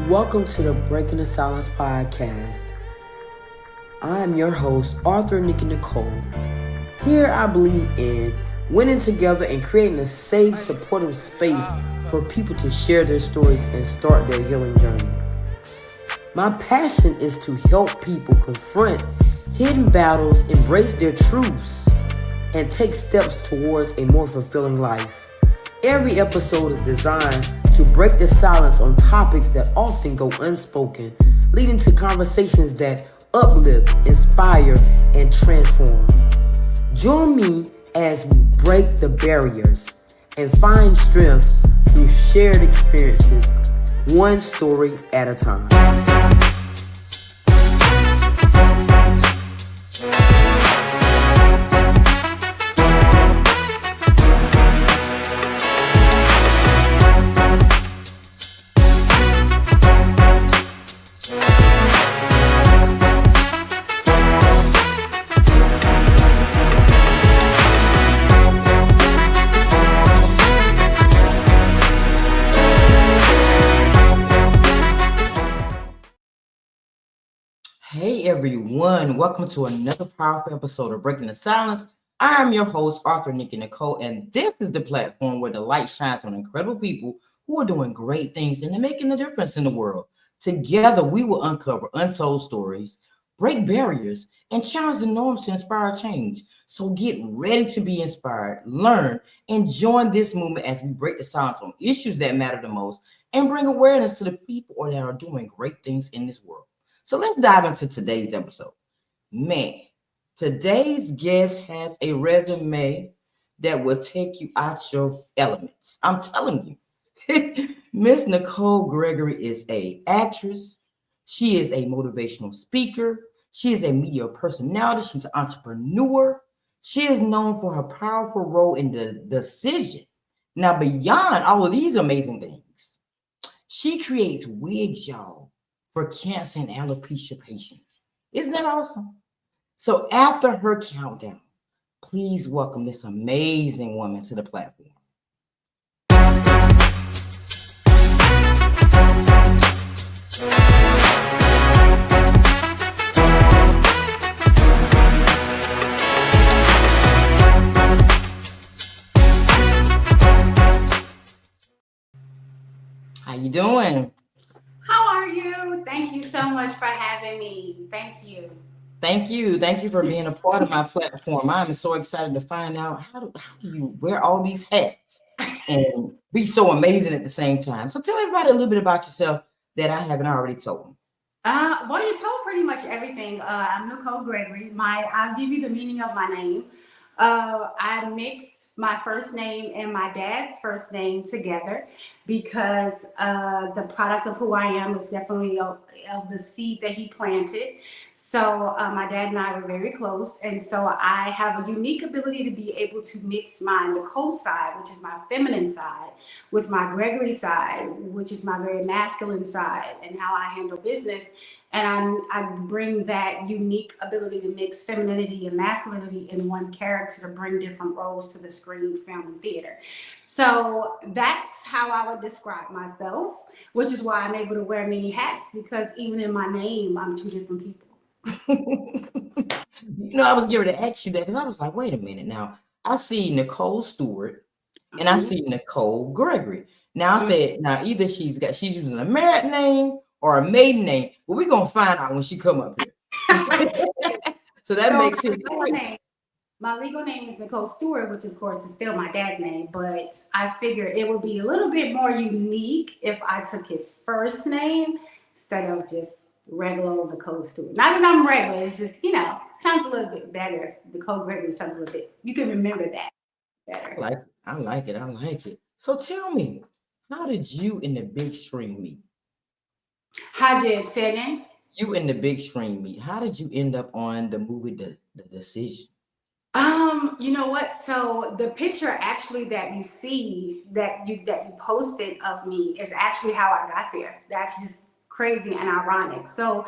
Welcome to the Breaking the Silence podcast. I am your host, Arthur, Nick, and Nicole. Here I believe in winning together and creating a safe, supportive space for people to share their stories and start their healing journey. My passion is to help people confront hidden battles, embrace their truths, and take steps towards a more fulfilling life. Every episode is designed to break the silence on topics that often go unspoken, leading to conversations that uplift, inspire, and transform. Join me as we break the barriers and find strength through shared experiences, one story at a time. Hey everyone, welcome to another powerful episode of Breaking the Silence. I am your host, Arthur, Nick, and Nicole, and this is the platform where the light shines on incredible people who are doing great things and they're making a difference in the world. Together, we will uncover untold stories, break barriers, and challenge the norms to inspire change. So get ready to be inspired, learn, and join this movement as we break the silence on issues that matter the most and bring awareness to the people that are doing great things in this world. So let's dive into today's episode. Man, today's guest has a resume that will take you out your elements. I'm telling you. Miss Nicole Gregory is an actress. She is a motivational speaker. She is a media personality. She's an entrepreneur. She is known for her powerful role in the decision. Now, beyond all of these amazing things, she creates wigs, y'all, for cancer and alopecia patients. Isn't that awesome? So after her countdown, please welcome this amazing woman to the platform. How you doing? How are you? Thank you so much for having me. Thank you. Thank you. Thank you for being a part of my platform. I'm so excited to find out how do you wear all these hats and be so amazing at the same time. So tell everybody a little bit about yourself that I haven't already told them. Well, you told pretty much everything. I'm Nicole Gregory. I'll give you the meaning of my name. I mixed my first name and my dad's first name together because the product of who I am is definitely of the seed that he planted. So my dad and I were very close. And so I have a unique ability to be able to mix my Nicole side, which is my feminine side, with my Gregory side, which is my very masculine side, and how I handle business. And I bring that unique ability to mix femininity and masculinity in one character to bring different roles to the screen, film, and theater. So that's how I would describe myself, which is why I'm able to wear many hats, because even in my name, I'm two different people. I was getting ready to ask you that because I was like, wait a minute now. I see Nicole Stewart and I see Nicole Gregory. Now I said, now either she's using a married name or a maiden name, but we're gonna find out when she come up here. So that makes sense. My legal name is Nicole Stewart, which of course is still my dad's name, but I figure it would be a little bit more unique if I took his first name instead of just regular old Nicole Stewart. Not that I'm regular, it's just, sounds a little bit better. Nicole Gregory sounds a little bit, you can remember that better. I like it. So tell me, how did you and the big screen meet? Say again? You and the big screen meet. How did you end up on the movie The Decision? You know what? So the picture actually that you see that you posted of me is actually how I got there. That's just crazy and ironic. So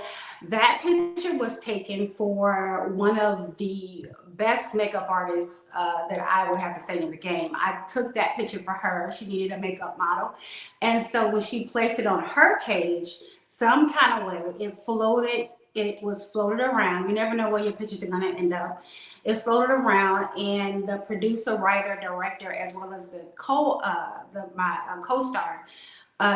that picture was taken for one of the best makeup artists that I would have to say in the game. I took that picture for her. She needed a makeup model. And so when she placed it on her page, some kind of way, it was floated around. You never know where your pictures are going to end up. It floated around, and the producer, writer, director, as well as my co-star,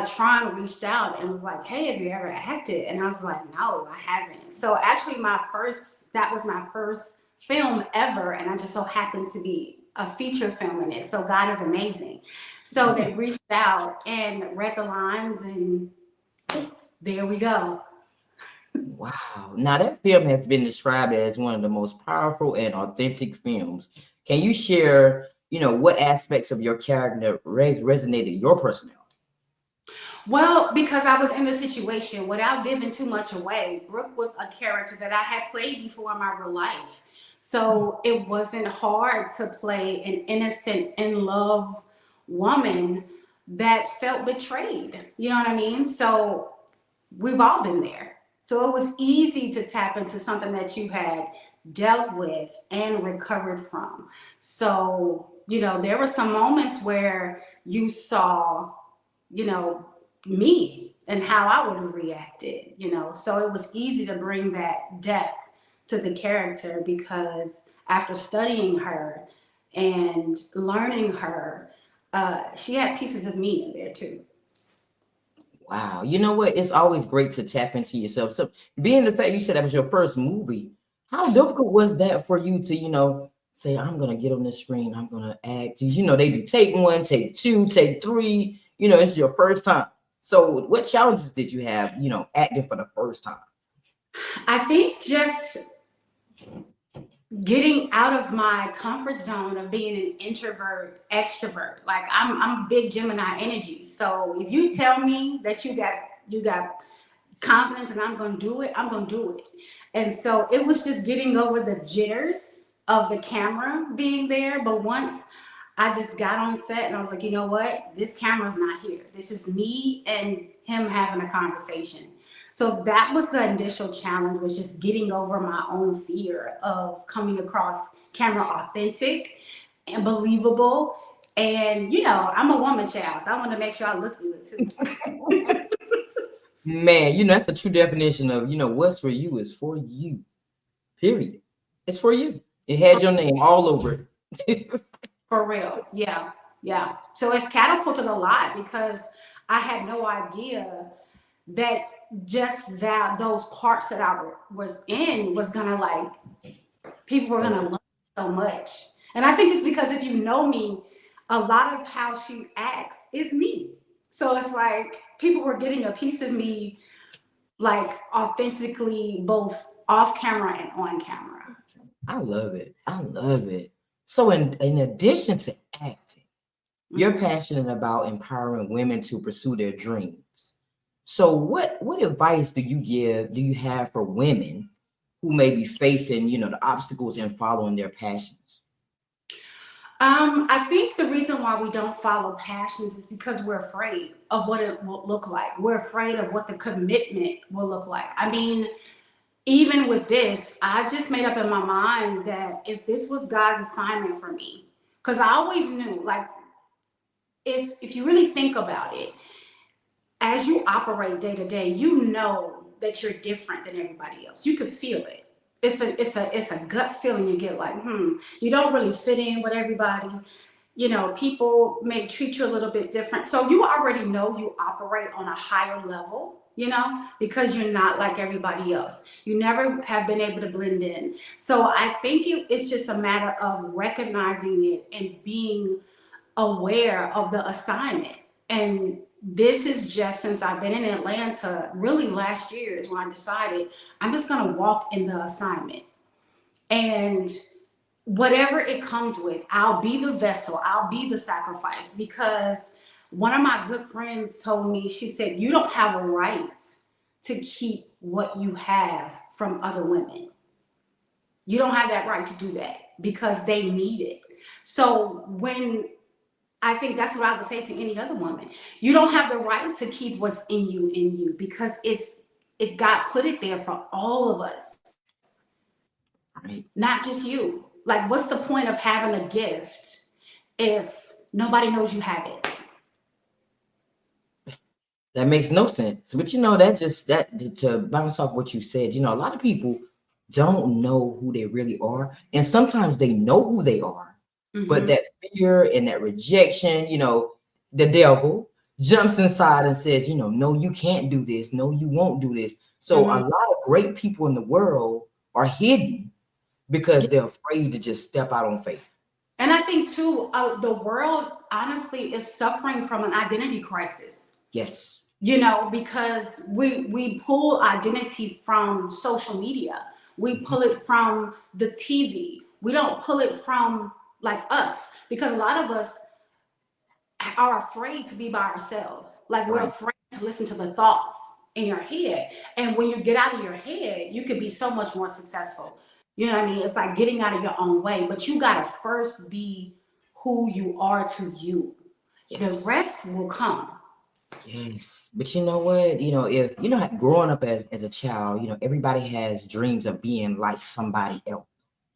Tron reached out and was like, "Hey, have you ever acted?" And I was like, "No, I haven't." So actually, that was my first film ever, and I just so happened to be a feature film in it. So God is amazing. So they reached out and read the lines, and there we go. Wow. Now that film has been described as one of the most powerful and authentic films. Can you share, what aspects of your character resonated your personality? Well, because I was in the situation, without giving too much away, Brooke was a character that I had played before in my real life. So it wasn't hard to play an innocent, in love woman that felt betrayed. You know what I mean? So we've all been there. So it was easy to tap into something that you had dealt with and recovered from. So, there were some moments where you saw, you know, me and how I would have reacted, So it was easy to bring that depth to the character because after studying her and learning her, she had pieces of me in there too. Wow. You know what? It's always great to tap into yourself. So being the fact you said that was your first movie, how difficult was that for you to, say, I'm gonna get on the screen, I'm gonna act. 'Cause, they do take one, take two, take three, it's your first time. So what challenges did you have, acting for the first time? I think just getting out of my comfort zone of being an introvert extrovert. Like I'm big Gemini energy, so if you tell me that you got confidence and I'm going to do it, I'm going to do it. And so it was just getting over the jitters of the camera being there. But once I just got on set and I was like, you know what, this camera's not here, this is me and him having a conversation. So that was the initial challenge, was just getting over my own fear of coming across camera authentic and believable. And I'm a woman child, so I want to make sure I look good too. Man, that's a true definition of, what's for you is for you. Period. It's for you. It had your name all over it. For real. Yeah. Yeah. So it's catapulted a lot because I had no idea that just that those parts that was in was gonna, like, people were gonna love so much. And I think it's because if you know me, a lot of how she acts is me. So it's like people were getting a piece of me, like, authentically, both off camera and on camera. I love it. I love it. So in addition to acting, you're passionate about empowering women to pursue their dreams. So what advice do you have for women who may be facing, the obstacles in following their passions? I think the reason why we don't follow passions is because we're afraid of what it will look like. We're afraid of what the commitment will look like. I mean, even with this, I just made up in my mind that if this was God's assignment for me, because I always knew, like, if you really think about it, as you operate day to day, you know that you're different than everybody else. You can feel it. It's a gut feeling you get, like, you don't really fit in with everybody. People may treat you a little bit different. So you already know you operate on a higher level, because you're not like everybody else. You never have been able to blend in. So I think it's just a matter of recognizing it and being aware of the assignment. And this is just, since I've been in Atlanta, really last year is when I decided I'm just going to walk in the assignment. And whatever it comes with, I'll be the vessel, I'll be the sacrifice. Because one of my good friends told me, she said, you don't have a right to keep what you have from other women. You don't have that right to do that because they need it. So when I think that's what I would say to any other woman. You don't have the right to keep what's in you because it God put it there for all of us, Right. not just you. Like, what's the point of having a gift if nobody knows you have it? That makes no sense. But you know, that just that to bounce off what you said, you know, a lot of people don't know who they really are. And sometimes they know who they are, but Hmm. that fear and that rejection, you know, the devil jumps inside and says, you know, no, you can't do this. No, you won't do this. So a Hmm. lot of great people in the world are hidden because they're afraid to just step out on faith. And I think too, the world honestly is suffering from an identity crisis. Yes. You know, because we pull identity from social media, we Mhm. pull it from the TV. We don't pull it from like us because a lot of us are afraid to be by ourselves. Like we're Right. afraid to listen to the thoughts in your head. And when you get out of your head, you can be so much more successful. You know what I mean? It's like getting out of your own way, but you got to first be who you are to you. The Yes. rest will come. Yes, but you know what? You know, if you know, growing up as a child, you know, everybody has dreams of being like somebody else.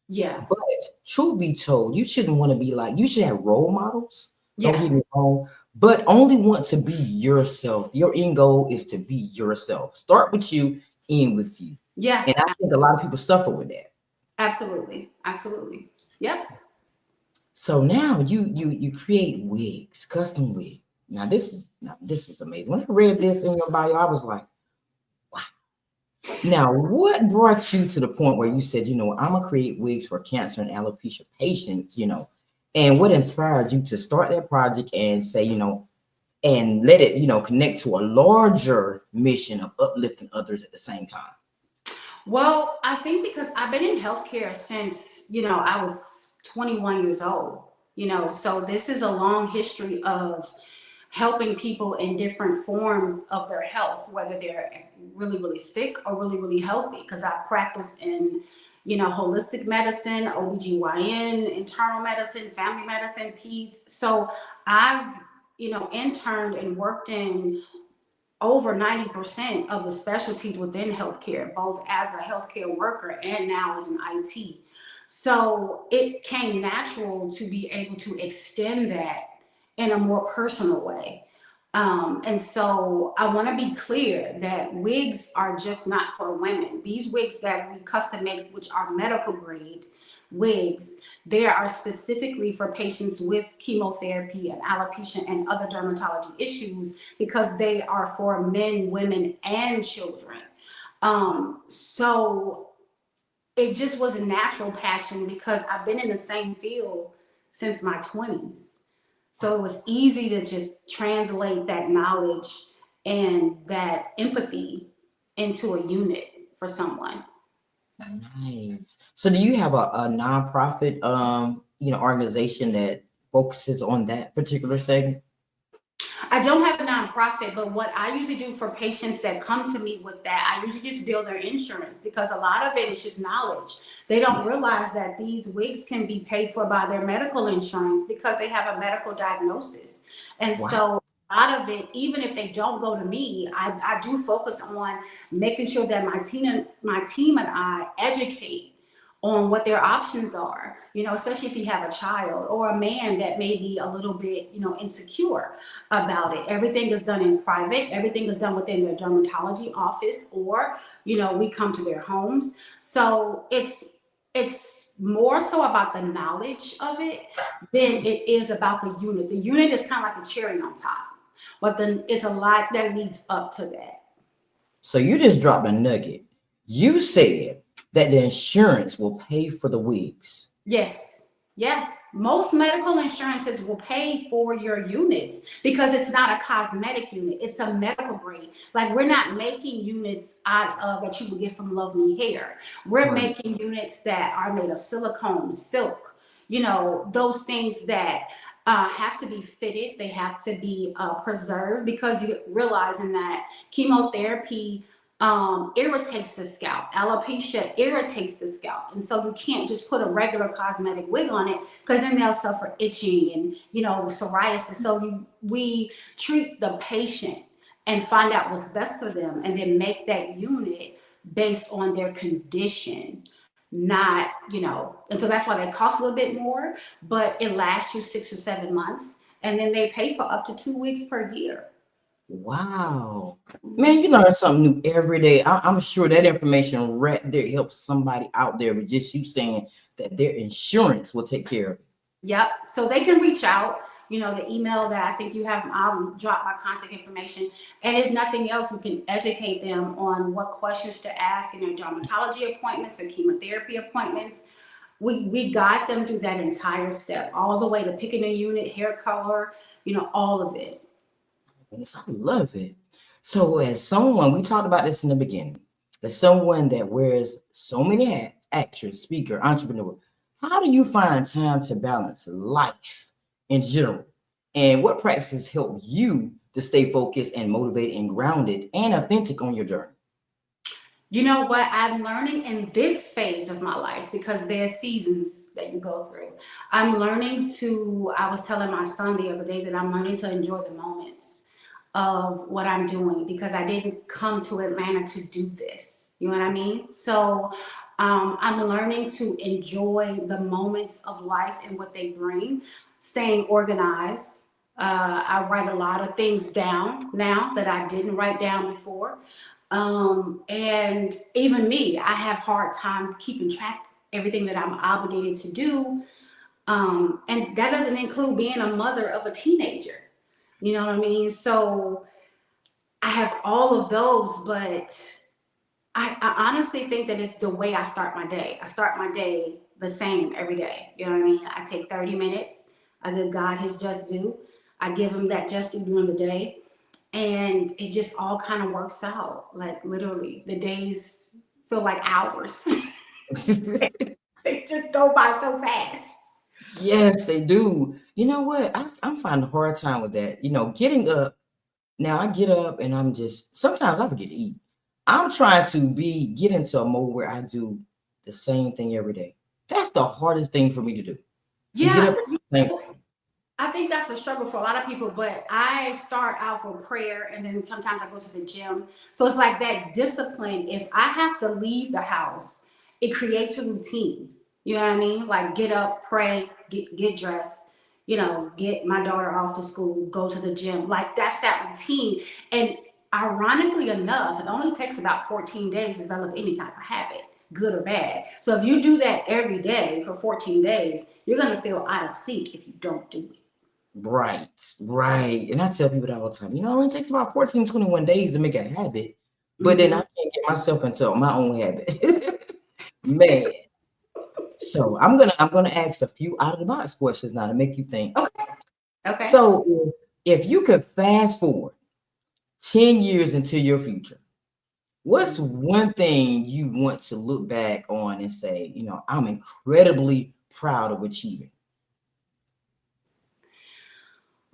Yeah. But truth be told, you shouldn't want to be like, you should have role models. Don't Yeah. get me wrong, but only want to be yourself. Your end goal is to be yourself. Start with you, end with you. Yeah. And I think a lot of people suffer with that. Absolutely. Absolutely. Yep. So now you create wigs, custom wig. Now this is amazing. When I read this in your bio, I was like, now, what brought you to the point where you said, you know, I'm gonna create wigs for cancer and alopecia patients, you know, and what inspired you to start that project and say, you know, and let it, you know, connect to a larger mission of uplifting others at the same time? Well, I think because I've been in healthcare since, I was 21 years old, so this is a long history of helping people in different forms of their health, whether they're really, really sick or really, really healthy. Because I practice in, holistic medicine, OBGYN, internal medicine, family medicine, peds. So I've, interned and worked in over 90% of the specialties within healthcare, both as a healthcare worker and now as an IT. So it came natural to be able to extend that in a more personal way. And so I want to be clear that wigs are just not for women. These wigs that we custom make, which are medical grade wigs, they are specifically for patients with chemotherapy and alopecia and other dermatology issues because they are for men, women, and children. So it just was a natural passion because I've been in the same field since my 20s. So it was easy to just translate that knowledge and that empathy into a unit for someone. Nice. So do you have a nonprofit you know, organization that focuses on that particular segment? I don't have a nonprofit, but what I usually do for patients that come to me with that, I usually just bill their insurance because a lot of it is just knowledge. They don't Yes. realize that these wigs can be paid for by their medical insurance because they have a medical diagnosis. And Wow. so a lot of it, even if they don't go to me, I do focus on making sure that my team and I educate on what their options are, especially if you have a child or a man that may be a little bit, insecure about it. Everything is done in private, everything is done within their dermatology office, or, we come to their homes. So it's more so about the knowledge of it than it is about the unit. The unit is kind of like a cherry on top, but then it's a lot that leads up to that. So you just dropped a nugget. You said that the insurance will pay for the wigs. Yes. Yeah. Most medical insurances will pay for your units because it's not a cosmetic unit. It's a medical grade. Like we're not making units out of that you would get from Love Me Hair. We're Right. making units that are made of silicone, silk, those things that have to be fitted. They have to be preserved because you realizing that chemotherapy irritates the scalp. Alopecia irritates the scalp. And so you can't just put a regular cosmetic wig on it because then they'll suffer itching and, psoriasis. So we treat the patient and find out what's best for them and then make that unit based on their condition. Not, and so that's why they cost a little bit more, but it lasts you 6 or 7 months. And then they pay for up to 2 weeks per year. Wow. Man, you learn something new every day. I'm sure that information right there helps somebody out there with just you saying that their insurance will take care of it. Yep. So they can reach out. The email that I think you have, I'll drop my contact information. And if nothing else, we can educate them on what questions to ask in their dermatology appointments or chemotherapy appointments. We guide them through that entire step, all the way to picking a unit, hair color, all of it. Yes, I love it. So, as someone, we talked about this in the beginning, as someone that wears so many hats, actress, speaker, entrepreneur, how do you find time to balance life in general? And what practices help you to stay focused and motivated and grounded and authentic on your journey? You know what I'm learning in this phase of my life, because there's seasons that you go through. I was telling my son the other day that I'm learning to enjoy the moments of what I'm doing, because I didn't come to Atlanta to do this. You know what I mean? So I'm learning to enjoy the moments of life and what they bring, staying organized. I write a lot of things down now that I didn't write down before. And even me, I have hard time keeping track everything that I'm obligated to do. And that doesn't include being a mother of a teenager. You know what I mean? So I have all of those, but I honestly think that it's the way I start my day. I start my day the same every day. You know what I mean? I take 30 minutes. I give God his just due. I give him that just due during the day. And it just all kind of works out. Like literally, the days feel like hours. They just go by so fast. Yes, they do. You know what? I'm finding a hard time with that. Getting up. Now I get up and I'm just sometimes I forget to eat. I'm trying to get into a mode where I do the same thing every day. That's the hardest thing for me to do. To get Yeah, up and do the same thing. I think that's a struggle for a lot of people, but I start out with prayer and then sometimes I go to the gym. So it's like that discipline. If I have to leave the house, it creates a routine. You know what I mean? Like get up, pray, get dressed, get my daughter off to school, go to the gym. Like that's that routine. And ironically enough, it only takes about 14 days to develop any type of habit, good or bad. So if you do that every day for 14 days, you're going to feel out of sync if you don't do it. Right, right. And I tell people that all the time. It only takes about 14, 21 days to make a habit, but then I Mm-hmm. can't get myself into my own habit. Man. So I'm gonna ask a few out of the box questions now to make you think. Okay. Okay. So if you could fast forward 10 years into your future, what's one thing you want to look back on and say, I'm incredibly proud of achieving?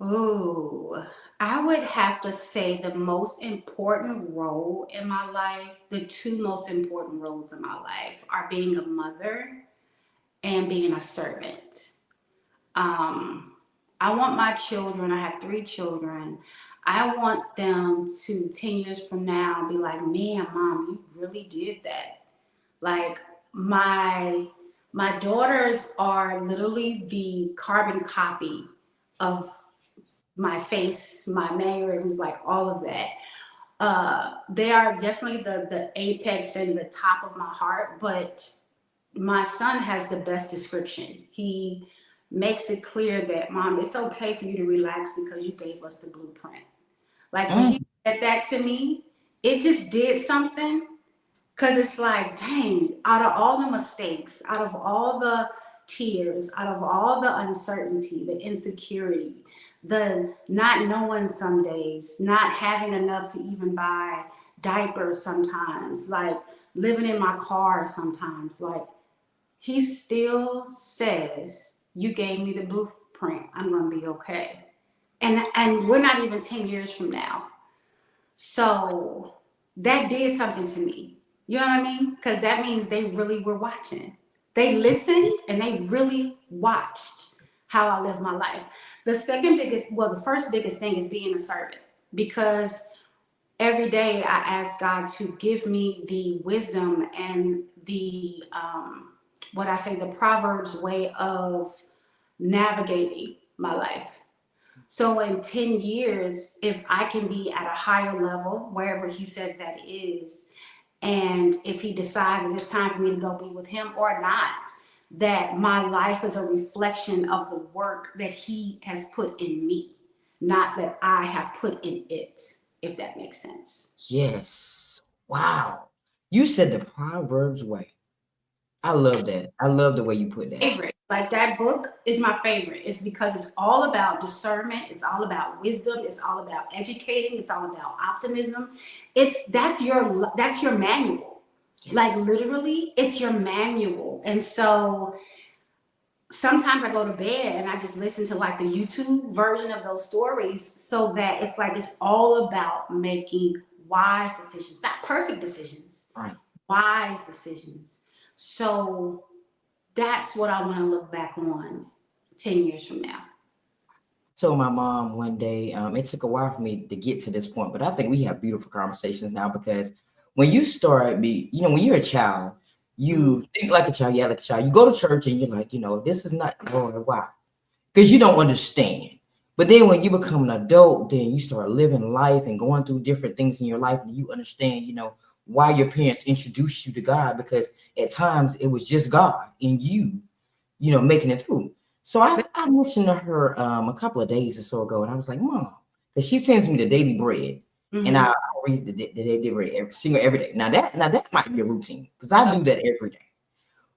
Oh, I would have to say the most important role in my life, the two most important roles in my life are being a mother and being a servant. Um, I want my children, I have 3 children. I want them to 10 years from now be like, man, mom, you really did that. Like my my daughters are literally the carbon copy of my face, my mannerisms, like all of that. They are definitely the apex and the top of my heart, but my son has the best description. He makes it clear that, mom, it's okay for you to relax because you gave us the blueprint. Like when Mm, he said that to me, it just did something. Cause it's like, dang, out of all the mistakes, out of all the tears, out of all the uncertainty, the insecurity, the not knowing some days, not having enough to even buy diapers sometimes, like living in my car sometimes, like he still says, you gave me the blueprint, I'm gonna be okay. And we're not even 10 years from now. So that did something to me. You know what I mean? Because that means they really were watching. They listened and they really watched how I live my life. The second biggest, well, the first biggest thing is being a servant, because every day I ask God to give me the wisdom and the what I say, the Proverbs way of navigating my life. So in 10 years, if I can be at a higher level, wherever he says that is, and if he decides that it's time for me to go be with him or not, that my life is a reflection of the work that he has put in me, not that I have put in it, if that makes sense. Yes. Wow. You said the Proverbs way. I love that. I love the way you put that. Favorite. Like that book is my favorite. It's because it's all about discernment. It's all about wisdom. It's all about educating. It's all about optimism. That's your manual. Like Yes. literally, it's your manual. And so sometimes I go to bed and I just listen to like the YouTube version of those stories, so that it's like it's all about making wise decisions, not perfect decisions, Right. wise decisions. So that's what I want to look back on 10 years from now. Told my mom one day, it took a while for me to get to this point, but I think we have beautiful conversations now because when you start when you're a child, Mhm. you think like a child, yeah, like a child. You go to church and you're like, this is not Lord, why? Because you don't understand. But then when you become an adult, then you start living life and going through different things in your life, and you understand, why your parents introduced you to God, because at times it was just God and making it through. So I mentioned to her a couple of days or so ago, and I was like, Mom, because she sends me the daily bread, and I Mhm. read the daily bread every day. Now that might be a routine because I do that every day.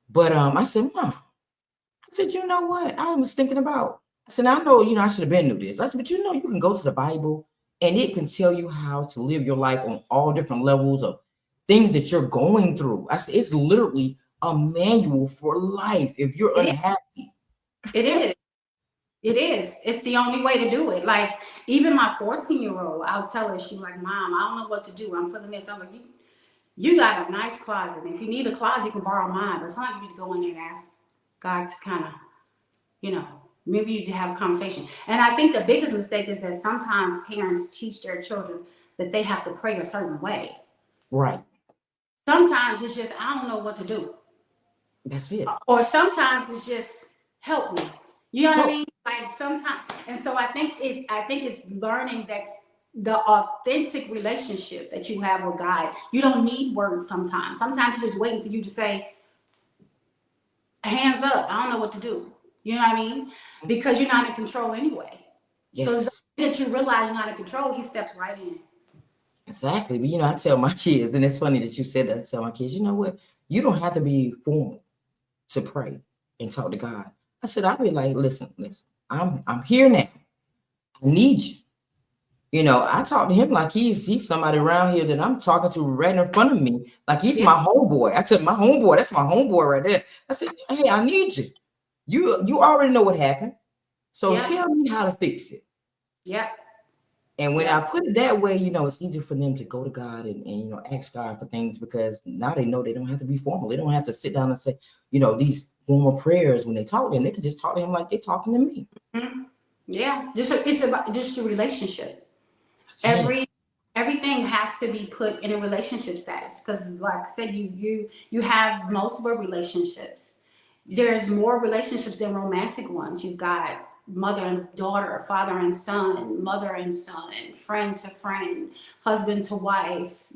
But I said, Mom, I said, you know what? I was thinking about. I said, I know, I should have been knew this. I said, but you can go to the Bible and it can tell you how to live your life on all different levels of things that you're going through. I said, it's literally a manual for life. If you're It is. unhappy, It is. It is. It's the only way to do it. Like even my 14-year-old, I'll tell her, she like, Mom, I don't know what to do. I'm feeling this. I'm like, you got a nice closet. If you need a closet, you can borrow mine. But sometimes you need to go in there and ask God to kind of, you know, maybe you need to have a conversation. And I think the biggest mistake is that sometimes parents teach their children that they have to pray a certain way. right? Sometimes it's just, I don't know what to do. That's it. Or sometimes it's just help me. You know what I Help. mean? Like sometimes, and so I think it's learning that the authentic relationship that you have with God, you don't need words sometimes. Sometimes you're just waiting for you to say, hands up, I don't know what to do. You know what I mean? Because you're not in control anyway. So the Yes, minute you realize you're not in control, he steps right in. exactly. But I tell my kids, and it's funny that you said that. I tell my kids, you know what? You don't have to be formal to pray and talk to God. I said, I'll be like, listen. I'm here now. I need you. I talk to him like he's somebody around here that I'm talking to right in front of me, like he's Yeah, my homeboy. I said, my homeboy, that's my homeboy right there. I said, hey, I need you. You already know what happened. So yeah, tell me how to fix it. yeah, And when yeah. I put it that way, it's easier for them to go to God and ask God for things, because now they know they don't have to be formal. They don't have to sit down and say, these formal prayers when they talk to him. They can just talk to him like they're talking to me. Mhm. Yeah. It's about just a relationship. That's it. Everything has to be put in a relationship status, because like I said, you have multiple relationships. There's Yes. more relationships than romantic ones. You've got mother and daughter, father and son, mother and son, friend to friend, husband to wife,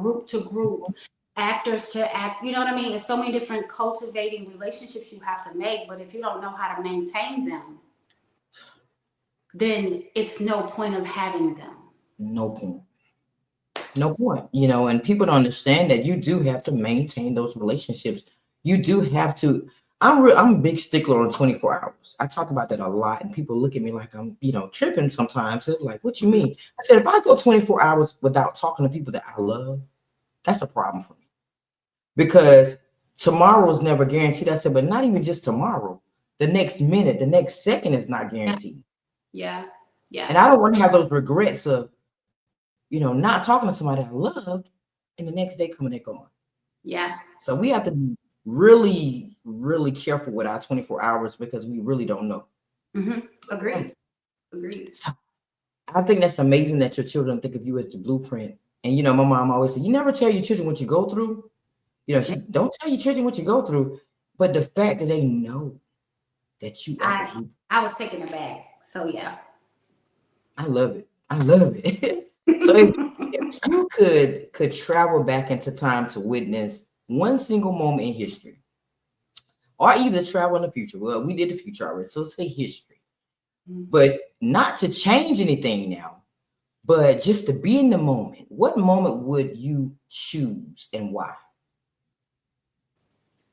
group to group, actors to act. You know what I mean? It's so many different cultivating relationships you have to make, but if you don't know how to maintain them, then it's no point of having them. No point. No point. And people don't understand that you do have to maintain those relationships. You do have to. I'm a big stickler on 24 hours. I talk about that a lot, and people look at me like I'm, tripping sometimes. They're like, what you Mhm. mean? I said, if I go 24 hours without talking to people that I love, that's a problem for me, because tomorrow is never guaranteed. I said, but not even just tomorrow. The next minute, the next second is not Yeah, guaranteed. yeah, And yeah. I don't want to have those regrets of, not talking to somebody I love. and the next day coming and going. Yeah. So we have to be really, really careful with our 24 hours because we really don't know. Agreed. Agreed. So I think that's amazing that your children think of you as the blueprint. And my mom always said, you never tell your children what you go through. She don't tell your children what you go through, but the fact that they know that you are the I blueprint. I was taken aback. So yeah. I love it. I love it. So if you could travel back into time to witness one single moment in history, or either travel in the future. Well, we did the future already, so let's say history. But not to change anything now, but just to be in the moment. What moment would you choose and why?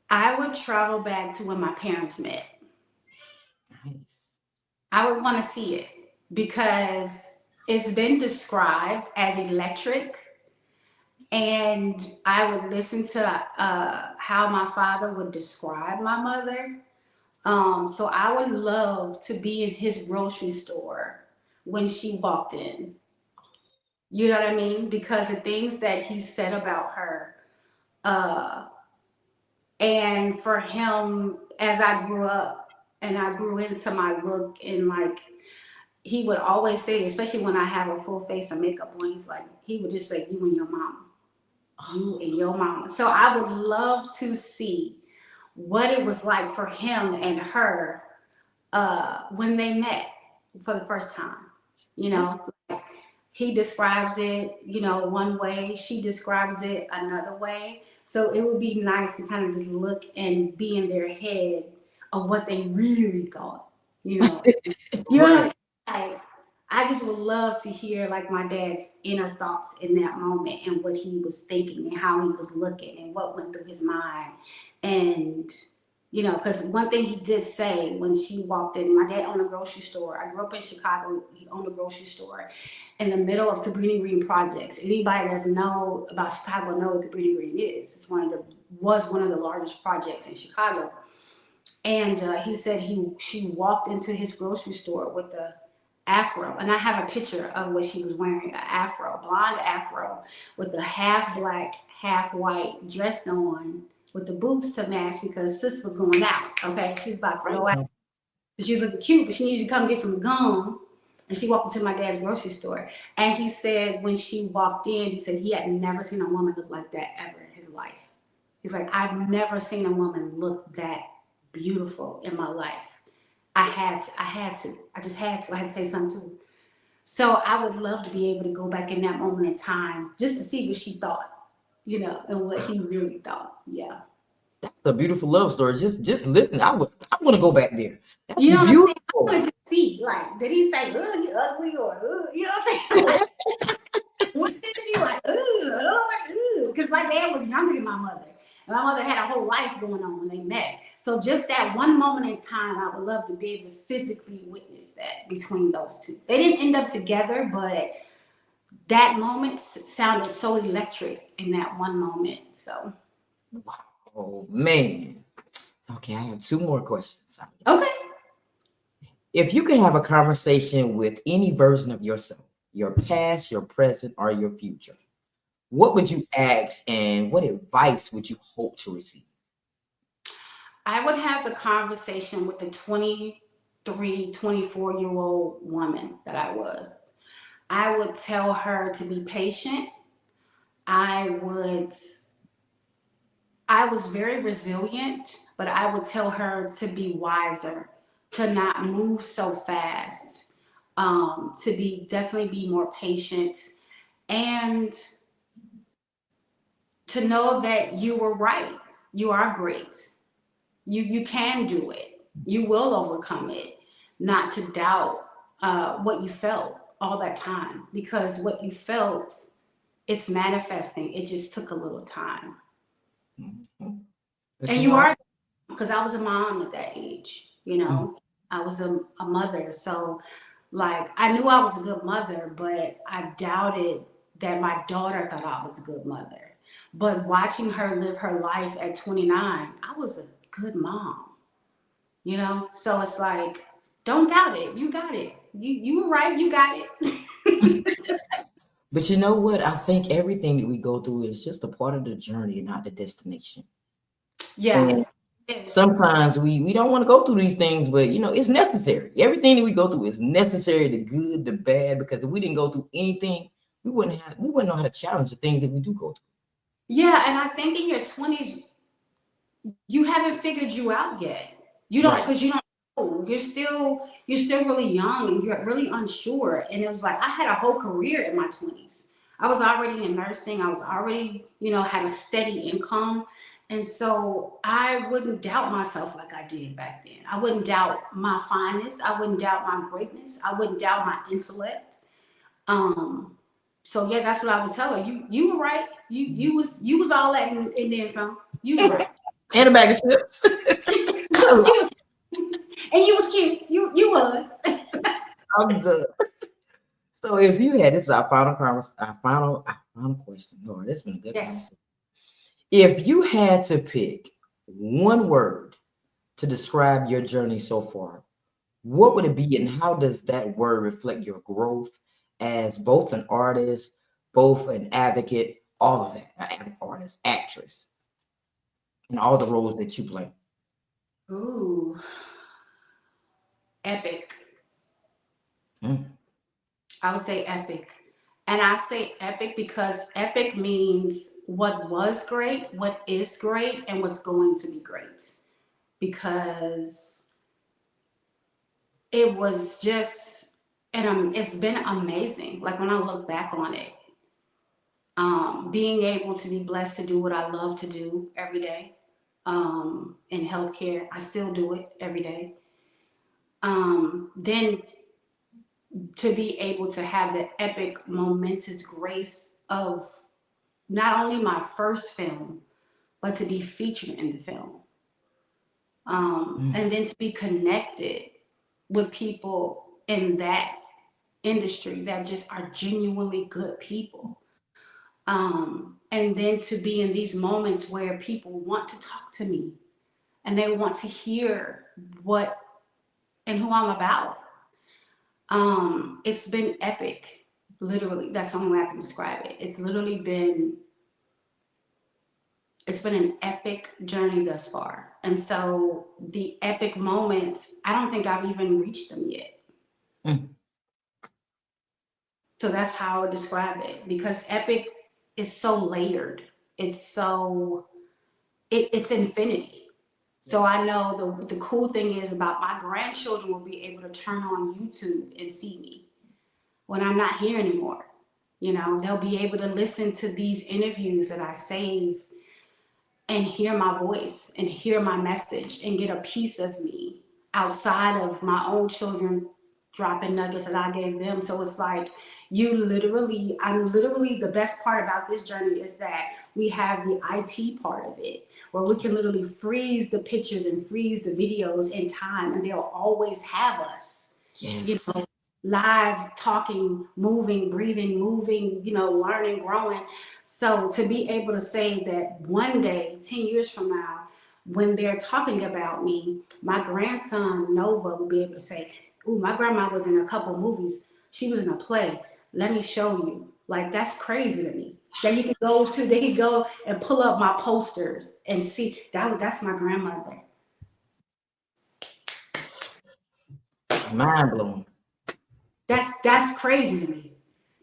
I would travel back to when my parents met. Nice. I would want to see it because it's been described as electric. And I would listen to how my father would describe my mother. So I would love to be in his grocery store when she walked in. You know what I mean? Because the things that he said about her, uh, and for him, as I grew up and I grew into my look, and like he would always say, especially when I have a full face of makeup on, he would just say, "You and your mama, you and your mama." So I would love to see what it was like for him and her when they met for the first time. You That's know, he describes it, one way, she describes it another way. So it would be nice to kind of just look and be in their head of what they really thought, you know. You know what I'm right. saying? Like, I just would love to hear like my dad's inner thoughts in that moment and what he was thinking and how he was looking and what went through his mind. And because one thing he did say when she walked in, my dad owned a grocery store. I grew up in Chicago. He owned a grocery store in the middle of Cabrini Green projects. Anybody that doesn't know about Chicago know what Cabrini Green is. Was one of the largest projects in Chicago. And he said she walked into his grocery store with a afro, and I have a picture of what she was wearing, an afro, blonde afro, with the half black, half white, dressed on, with the boots to match because sis was going out. Okay, she's about to Right go out. now. So she was looking cute, but she needed to come get some gum. And she walked into my dad's grocery store. And he said when she walked in, he said he had never seen a woman look like that ever in his life. He's like, I've never seen a woman look that beautiful in my life. I just had to. I had to say something to her. So I would love to be able to go back in that moment in time just to see what she thought, and what he really thought. Yeah. That's a beautiful love story. Just listen. I want to go back there. That's You know what I'm saying? I beautiful. want to see, like, did he say, he ugly, or, you know what I'm saying? Like, what did he be like, I don't know, like, because my dad was younger than my mother. And my mother had a whole life going on when they met. So just that one moment in time, I would love to be able to physically witness that between those two. They didn't end up together, but that moment sounded so electric in that one moment. So, Oh man. Okay, I have two more questions. okay. If you could have a conversation with any version of yourself, your past, your present, or your future, what would you ask and what advice would you hope to receive? I would have the conversation with the 23, 24-year-old woman that I was. I would tell her to be patient. I would I was very resilient, but I would tell her to be wiser, to not move so fast, to be definitely be more patient, and to know that you were right. You are great. You can do it. You will overcome it. Not to doubt what you felt all that time, because what you felt, it's manifesting. It just took a little time. Mhm. But And you are, because I was a mom at that age, mm, I was a mother. So, like, I knew I was a good mother, but I doubted that my daughter thought I was a good mother. But watching her live her life at 29, I was a good mom. So it's like, don't doubt it. You got it. You were right. You got it. But you know what? I think everything that we go through is just a part of the journey, not the destination. Yeah, And it's sometimes we don't want to go through these things, but it's necessary. Everything that we go through is necessary, the good, the bad, because if we didn't go through anything, we wouldn't know how to challenge the things that we do go yeah, and I think in your 20s you haven't figured you out yet. You through. don't, Right. because you don't know. You're still really young and you're really unsure. And it was like I had a whole career in my 20s. I was already in nursing. I was already, had a steady income. And so I wouldn't doubt myself like I did back then. I wouldn't doubt my fineness. I wouldn't doubt my greatness. I wouldn't doubt my intellect. Um, so yeah, that's what I would tell her. You were right. You was all that and then some. You was right. And a bag of chips. You was, and you was cute. You was. I'm done. So if you had this is our final question. Lord, this has been a good Yes. conversation. If you had to pick one word to describe your journey so far, what would it be, and how does that word reflect your growth as both an artist, both an advocate, all of that, artist, actress, and all the roles that you play? Ooh, epic. Mm, I would say epic. And I say epic because epic means what was great, what is great, and what's going to be great. Because it was just, and it's been amazing. Like when I look back on it, being able to be blessed to do what I love to do every day in healthcare, I still do it every day. Then to be able to have the epic, momentous grace of not only my first film, but to be featured in the film. mm, And then to be connected with people in that industry that just are genuinely good people. And then to be in these moments where people want to talk to me and they want to hear what and who I'm about. It's been epic. Literally, that's the only way I can describe it. It's been an epic journey thus far. And so the epic moments, I don't think I've even reached them yet. mm. So that's how I would describe it because epic is so layered. It's so it's infinity. So I know the cool thing is about my grandchildren will be able to turn on YouTube and see me when I'm not here anymore. They'll be able to listen to these interviews that I save and hear my voice and hear my message and get a piece of me outside of my own children dropping nuggets that I gave them. So it's like I'm literally the best part about this journey is that we have the IT part of it where we can literally freeze the pictures and freeze the videos in time and they'll always have us, you Yes. know, live talking, moving, breathing, moving, learning, growing. So to be able to say that one day, 10 years from now, when they're talking about me, my grandson Nova will be able to say, "Ooh, my grandma was in a couple movies. She was in a play. Let me show you." Like that's crazy to me. That they could go and pull up my posters and see that's my grandmother. Mind blowing. That's crazy to me.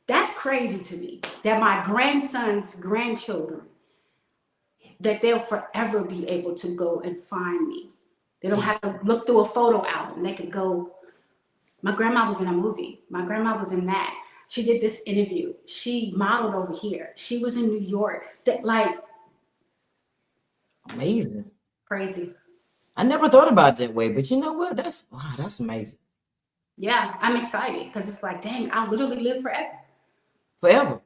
That's crazy to me that my grandson's grandchildren that they'll forever be able to go and find me. They don't have Yes. to look through a photo album. They could go, my grandma was in a movie. My grandma was in that. She did this interview. She modeled over here. She was in New York. That like Amazing. crazy. I never thought about it that way, but you know what? That's amazing. Yeah, I'm excited because it's like, dang, I'll literally live forever. Forever.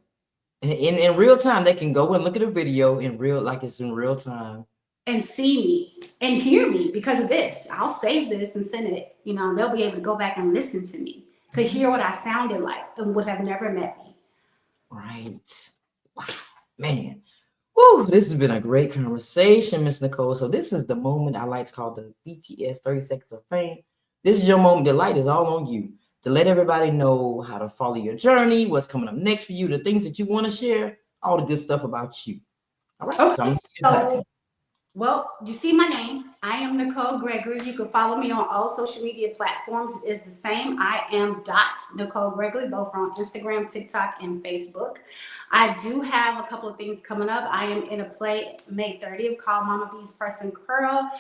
In real time, they can go and look at a video in real, like it's in real time. And see me and hear me because of this. I'll save this and send it. They'll be able to go back and listen to me to Mhm. hear what I sounded like and would have never met me. Right. Wow, man. Woo, this has been a great conversation, Miss Nicole. So this is the moment I like to call the BTS 30 Seconds of Fame. This is your moment. The light is all on you. to let everybody know how to follow your journey, what's coming up next for you, the things that you want to share, all the good stuff about you. All right. So I'm Okay, gonna see the so platform. well, you see my name. I am Nicole Gregory. You can follow me on all social media platforms. It's the same. I am Nicole Gregory, both on Instagram, TikTok, and Facebook. I do have a couple of things coming up. I am in a play May 30th called Mama B's Pressing Curl.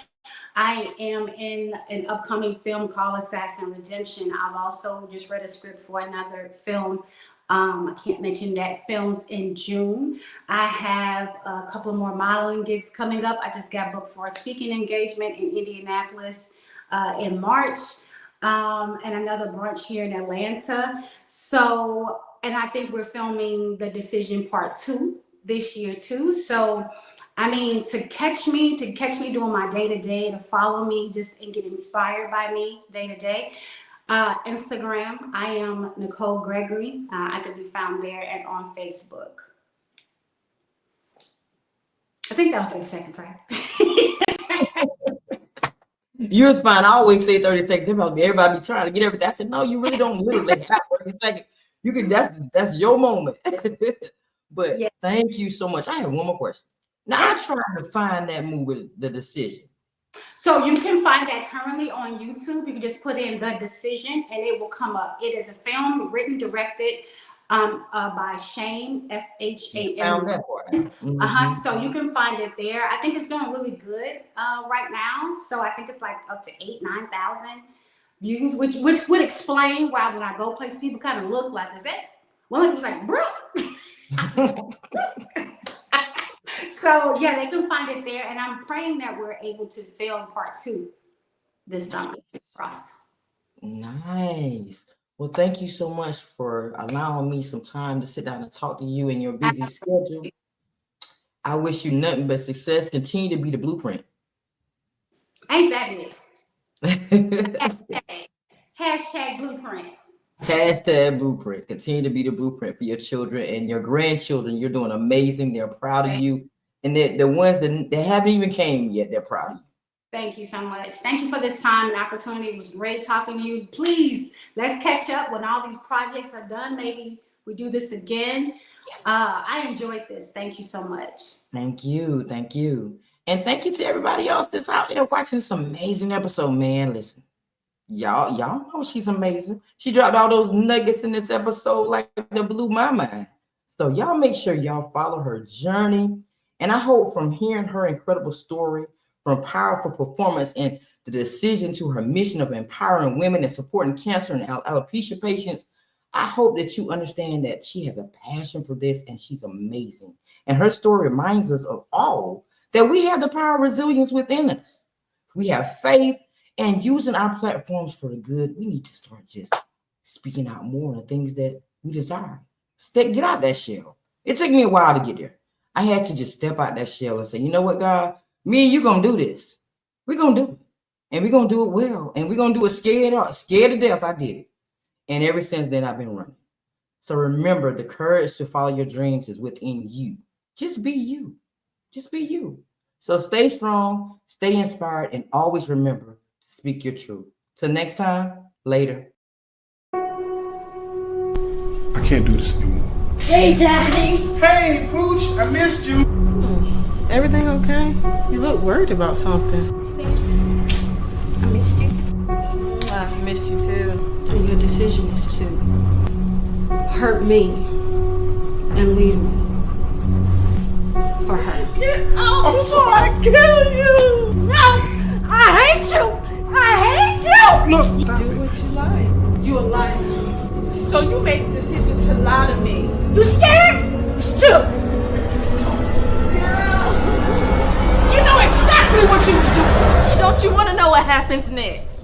I am in an upcoming film called Assassin Redemption. I've also just read a script for another film. I can't mention that. Films in June. I have a couple more modeling gigs coming up. I just got booked for a speaking engagement in Indianapolis in March, and another brunch here in Atlanta. So, and I think we're filming The Decision Part 2 this year too. So, I mean, to catch me doing my day to day, to follow me just and get inspired by me day to day. Instagram, I am Nicole Gregory. I could be found there and on Facebook. I think that was 30 seconds, right? You're fine. I always say 30 seconds. Everybody be trying to get everything. I said, no, you really don't literally have 30 seconds. You can that's your moment. But Yeah. thank you so much. I have one more question. Now I'm trying to find that movie, The Decision. So you can find that currently on YouTube. You can just put in The Decision and it will come up. It is a film written, directed by Shane, You S-H-A-M. found that part. So you can find it there. I think it's doing really good right now. So I think it's like up to 8,000-9,000 views, which would explain why when I go places, people kind of look like, is that? Well, it was like, bro. So yeah, they can find it there, and I'm praying that we're able to film part 2 this summer. Frost. Nice. Well, thank you so much for allowing me some time to sit down and talk to you in your busy schedule. I wish you nothing but success. Continue to be the blueprint. Ain't that it? Hashtag blueprint. Hashtag blueprint. Continue to be the blueprint for your children and your grandchildren. You're doing amazing. They're proud of you. And the ones that haven't even came yet, they're proud of you. Thank you so much. Thank you for this time and opportunity. It was great talking to you. Please, let's catch up when all these projects are done. Maybe we do this again. Yes. I enjoyed this. Thank you so much. Thank you. Thank you. And thank you to everybody else that's out there watching this amazing episode, man. Listen, y'all know she's amazing. She dropped all those nuggets in this episode like that blew my mind. So y'all make sure y'all follow her journey. And I hope from hearing her incredible story, from powerful performance and the decision to her mission of empowering women and supporting cancer and alopecia patients, I hope that you understand that she has a passion for this and she's amazing. And her story reminds us of all that we have the power of resilience within us. We have faith and using our platforms for the good. We need to start just speaking out more on the things that we desire. Get out that shell. It took me a while to get there. I had to just step out that shell and say, you know what, God, me and you gonna do this. We're gonna do it. And we're gonna do it well. And we're gonna do it scared to death. I did it. And ever since then, I've been running. So remember, the courage to follow your dreams is within you. Just be you. Just be you. So stay strong, stay inspired, and always remember to speak your truth. Till next time, later. I can't do this anymore. Hey, Daddy. Hey, Pooch, I missed you. Everything okay? You look worried about something. I missed you. I missed you too. And your decision is to hurt me and leave me for her. Get out before I kill you! No! I hate you! I hate you! Look, Do what you like. You a liar. So you made the decision to lie to me. You scared? Still. You know exactly what you was doing. Don't you want to know what happens next?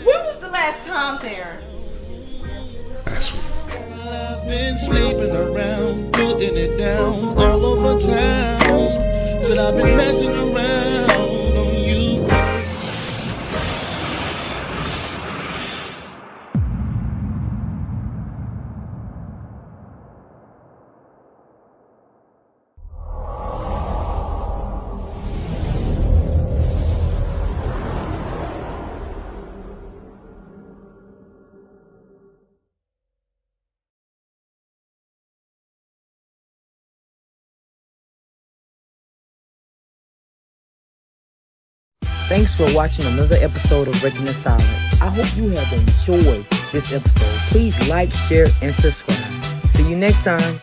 When was the last time there? That's I've been sleeping around, putting it down all over town. Till I've been messing around on you. Thanks for watching another episode of Breaking the Silence. I hope you have enjoyed this episode. Please like, share, and subscribe. See you next time.